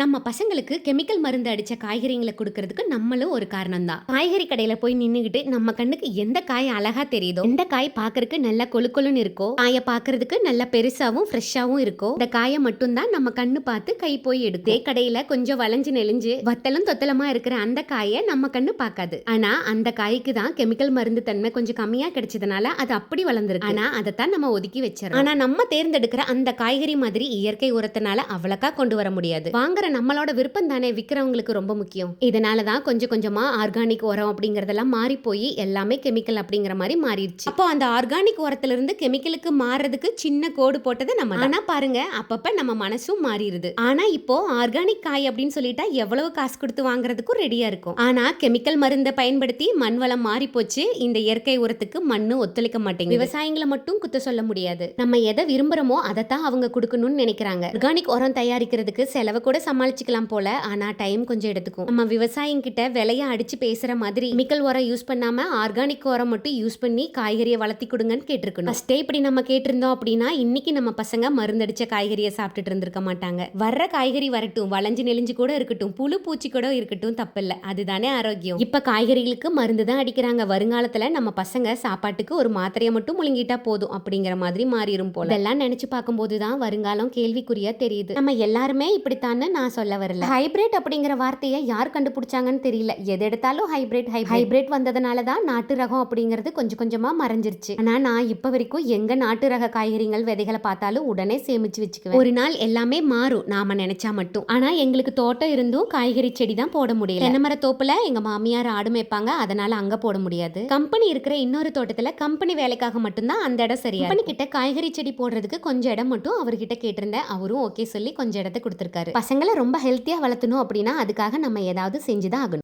நம்ம பசங்களுக்கு கெமிக்கல் மருந்து அடிச்ச காய்கறிகள குடுக்கறதுக்கு நம்மளும் ஒரு காரணம் தான். காய்கறி கடையில போய் நின்னுகிட்டு நம்ம கண்ணுக்கு எந்த காய் அழகா தெரியுதோ, எந்த காய் பார்க்கறதுக்கு நல்லா கொழு கொழுன்னு இருக்கோ, காய பார்க்கறதுக்கு நல்லா பெருசாவும், ஃப்ரெஷ்ஷாவும் இருக்கோ, இந்த காய மட்டும் தான் நம்ம கண்ணு பார்த்து கை போய் எடுக்கும். அதே கடையில கொஞ்சம் வளைஞ்சு நெளிஞ்சு வத்தலும் தொத்தலமா இருக்கிற அந்த காய நம்ம கண்ணு பார்க்காது. ஆனா அந்த காய்க்கு தான் கெமிக்கல் மருந்து தன்மை கொஞ்சம் கம்மியா கிடைச்சதுனால அது அப்படி வளர்ந்துருக்கு. ஆனா அதைத்தான் நம்ம ஒதுக்கி வச்சிடறோம். ஆனா நம்ம தேர்ந்தெடுக்கிற அந்த காய்கறி மாதிரி இயற்கை உரத்தினால அவ்வளக்கா கொண்டு வர முடியாது. வாங்குற நம்மளோட விருப்பம் தானே விக்கிறவங்களுக்கு ரொம்ப முக்கியம். இதனாலதான் கொஞ்சம் கொஞ்சமா ஆர்கானிக் உரம் அப்படிங்கறதெல்லாம் மாறி போய் எல்லாமே கெமிக்கல் அப்படிங்கிற மாதிரி மாறிடுச்சு. அப்போ அந்த ஆர்கானிக் உரத்துல இருந்து கெமிக்கலுக்கு மாறதுக்கு சின்ன கோடு போட்டது நம்ம. ஆனா பாருங்க, அப்பப்ப நம்ம மனசும் மாறிடுது. ஆனா இப்போ ஆர்கானிக் காய் அப்படின்னு சொல்லிட்டா எவ்வளவு காசு கொடுத்து வாங்குறதுக்கும் ரெடியா இருக்கும். ஆனா கெமிக்கல் மருந்தை பயன்படுத்தி மண் வளம் மாறி போச்சு. இந்த இயற்கை உரத்துக்கு மண்ணு ஒத்துழைக்க மாட்டேங்குது. விவசாயிகளை மட்டும் குத்த சொல்ல முடியாது. நம்ம எதை விரும்புறோமோ அதைத்தான் அவங்க கொடுக்கணும்னு நினைக்கிறாங்க. ஆர்கானிக் உரம் தயாரிக்கிறதுக்கு செலவு கூட சமாளிச்சுக்கலாம் போல, ஆனா டைம் கொஞ்சம் எடுத்துக்கும். நம்ம விவசாயிங்கிட்ட விலைய அடிச்சு பேசுற மாதிரி கெமிக்கல் உரம் யூஸ் பண்ணாம ஆர்கானிக் உரம் மட்டும் யூஸ் பண்ணி காய்கறியை வளர்த்தி கொடுங்கன்னு கேட்டிருக்கணும். ஃபர்ஸ்டே இப்படி நம்ம கேட்டிருந்தோம் அப்படின்னா இன்னைக்கு நம்ம பசங்க மருந்தடிச்ச காய்கறியை சாப்பிட்டுட்டு இருந்திருக்க மாட்டாங்க. வர்ற காய்கறி வரட்டும், வளைஞ்சு நெளிஞ்சு கூட இருக்கட்டும், புழு பூச்சி கூட இருக்கட்டும், தப்பில்ல. அதுதானே ஆரோக்கியம். இப்ப காய்கறிகளுக்கு மருந்து தான் அடிக்கிறாங்க. வருங்காலத்துல நம்ம பசங்க சாப்பாட்டுக்கு ஒரு மாத்திரையை மட்டும் முழுங்கிட்டா போதும் அப்படிங்கிற மாதிரி மாறிடும் போல. இதெல்லாம் நினைச்சு பார்க்கும்போதுதான் வருங்காலம் கேள்விக்குறியா தெரியுது. நம்ம எல்லாருமே இப்படித்தானே நான் சொல்ல வரல. ஹைபிரிட் அப்படிங்கிற வார்த்தையை யார் கண்டுபிடிச்சாங்கன்னு தெரியல. எது எடுத்தாலும் ஹைபிரிட் வந்ததுனால தான் நாட்டு ரகம் அப்படிங்கிறது கொஞ்சம் கொஞ்சமா மறைஞ்சிருச்சு. ஆனா நான் இப்ப வரைக்கும் எங்க நாட்டு ரக காய்கறிகள் விதைகளை பார்த்தாலும் உடனே சேமிச்சு வச்சுக்குவேன். ஒரு நாள் எல்லாமே மாறும் நாம நினைச்சா மட்டும். ஆனா எங்களுக்கு தோட்டம் இருந்தும் காய்கறி செடி தான் போட முடியல. தென்னைமர தோப்புல எங்க மாமியார் ஆடு மேய்ப்பாங்க, அதனால அங்க போட முடியாது. கம்பெனி இருக்கிற இன்னொரு தோட்டத்துல கம்பெனி வேலைக்காக மட்டும்தான் அந்த இடம் சரியா. கம்பெனி கிட்ட காய்கறி செடி போடுறதுக்கு கொஞ்சம் இடம் மட்டும் அவர்கிட்ட கேட்டிருந்தேன். அவரும் ஓகே சொல்லி கொஞ்சம் இடத்த கொடுத்திருக்காரு. பசங்களை ரொம்ப ஹெல்த்தியா வளர்த்தணும் அப்படின்னா அதுக்காக நம்ம ஏதாவது செஞ்சுதான் ஆகணும்.